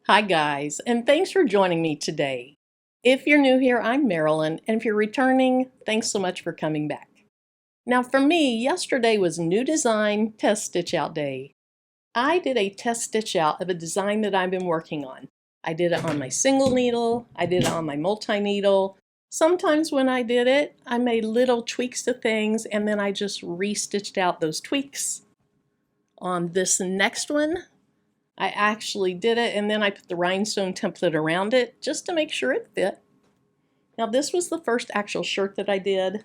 Hi guys, and thanks for joining me today. If you're new here, I'm Marilyn, and if you're returning, thanks so much for coming back. Now for me, yesterday was New Design Test Stitch Out Day. I did a test stitch out of a design that I've been working on. I did it on my single needle, I did it on my multi-needle. Sometimes when I did it, I made little tweaks to things and then I just re-stitched out those tweaks. On this next one, I actually did it and then I put the rhinestone template around it just to make sure it fit. Now this was the first actual shirt that I did.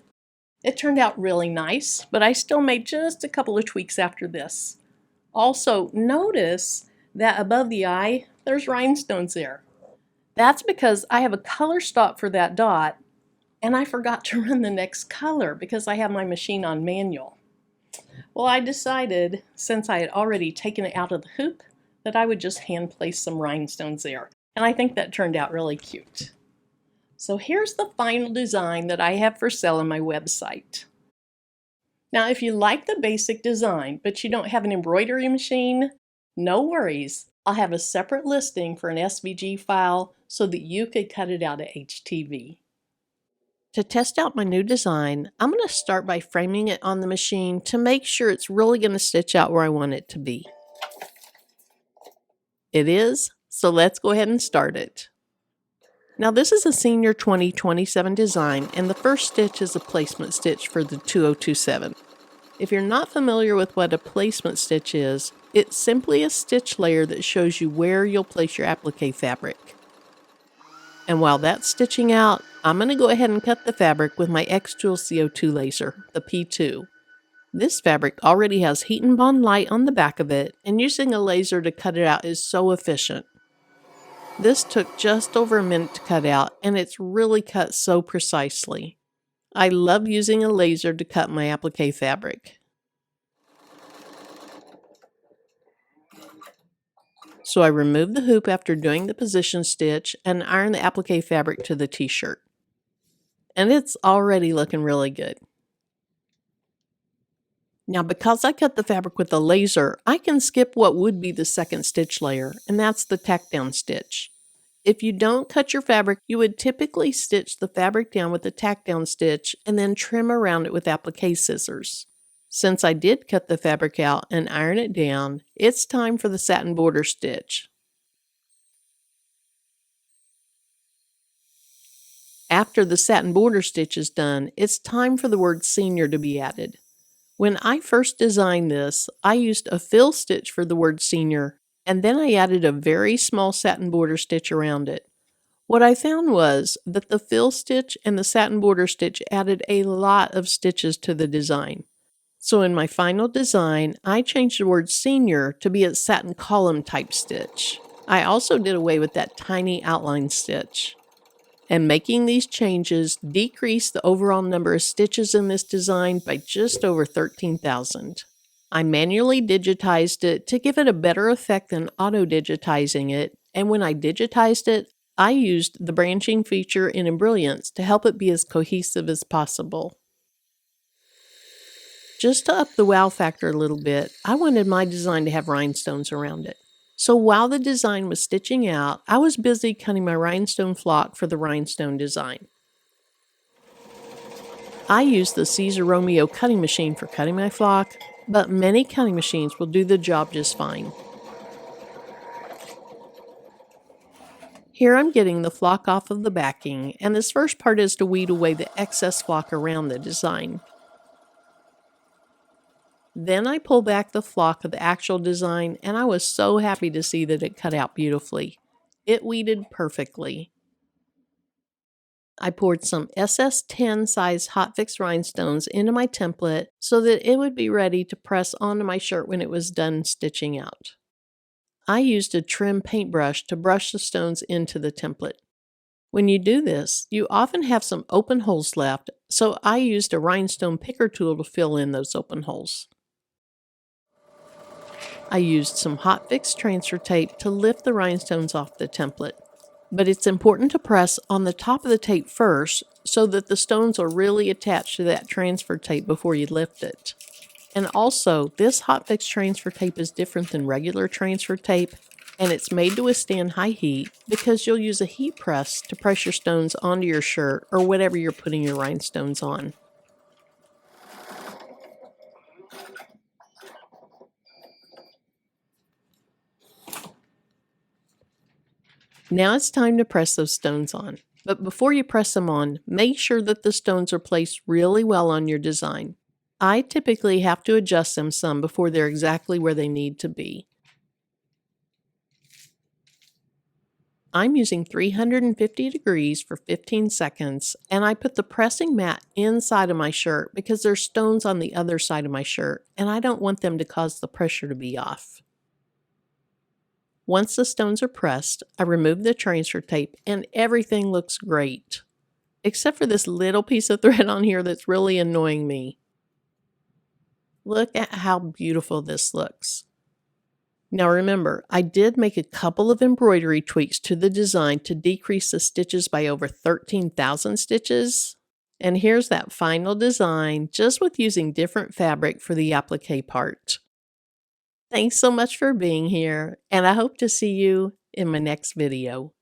It turned out really nice, but I still made just a couple of tweaks after this. Also, notice that above the eye, there's rhinestones there. That's because I have a color stock for that dot and I forgot to run the next color because I have my machine on manual. Well, I decided, since I had already taken it out of the hoop, that I would just hand place some rhinestones there. And I think that turned out really cute. So here's the final design that I have for sale on my website. Now, if you like the basic design, but you don't have an embroidery machine, no worries. I'll have a separate listing for an SVG file so that you could cut it out at HTV. To test out my new design, I'm going to start by framing it on the machine to make sure it's really going to stitch out where I want it to be. It is, so let's go ahead and start it. Now this is a Senior 2027 design, and the first stitch is a placement stitch for the 2027. If you're not familiar with what a placement stitch is, it's simply a stitch layer that shows you where you'll place your applique fabric. And while that's stitching out, I'm going to go ahead and cut the fabric with my X-Tool CO2 laser, the P2. This fabric already has heat and bond light on the back of it, and using a laser to cut it out is so efficient. This took just over a minute to cut out, and it's really cut so precisely. I love using a laser to cut my applique fabric. So I removed the hoop after doing the position stitch and ironed the applique fabric to the t-shirt. And it's already looking really good. Now because I cut the fabric with a laser, I can skip what would be the second stitch layer, and that's the tack down stitch. If you don't cut your fabric, you would typically stitch the fabric down with a tack down stitch and then trim around it with applique scissors. Since I did cut the fabric out and iron it down, it's time for the satin border stitch. After the satin border stitch is done, it's time for the word senior to be added. When I first designed this, I used a fill stitch for the word senior, and then I added a very small satin border stitch around it. What I found was that the fill stitch and the satin border stitch added a lot of stitches to the design. So in my final design, I changed the word senior to be a satin column type stitch. I also did away with that tiny outline stitch. And making these changes decreased the overall number of stitches in this design by just over 13,000. I manually digitized it to give it a better effect than auto-digitizing it, and when I digitized it, I used the branching feature in Embroidery to help it be as cohesive as possible. Just to up the wow factor a little bit, I wanted my design to have rhinestones around it. So while the design was stitching out, I was busy cutting my rhinestone flock for the rhinestone design. I use the Caesar Romeo cutting machine for cutting my flock, but many cutting machines will do the job just fine. Here I'm getting the flock off of the backing, and this first part is to weed away the excess flock around the design. Then I pull back the flock of the actual design, and I was so happy to see that it cut out beautifully. It weeded perfectly. I poured some SS10 size hot fix rhinestones into my template so that it would be ready to press onto my shirt when it was done stitching out. I used a trim paintbrush to brush the stones into the template. When you do this, you often have some open holes left, so I used a rhinestone picker tool to fill in those open holes. I used some hot fix transfer tape to lift the rhinestones off the template. But it's important to press on the top of the tape first so that the stones are really attached to that transfer tape before you lift it. And also, this hot fix transfer tape is different than regular transfer tape, and it's made to withstand high heat because you'll use a heat press to press your stones onto your shirt or whatever you're putting your rhinestones on. Now it's time to press those stones on. But before you press them on, make sure that the stones are placed really well on your design. I typically have to adjust them some before they're exactly where they need to be. I'm using 350 degrees for 15 seconds, and I put the pressing mat inside of my shirt because there's stones on the other side of my shirt, and I don't want them to cause the pressure to be off. Once the stones are pressed, I remove the transfer tape and everything looks great. Except for this little piece of thread on here that's really annoying me. Look at how beautiful this looks. Now remember, I did make a couple of embroidery tweaks to the design to decrease the stitches by over 13,000 stitches. And here's that final design, just with using different fabric for the applique part. Thanks so much for being here, and I hope to see you in my next video.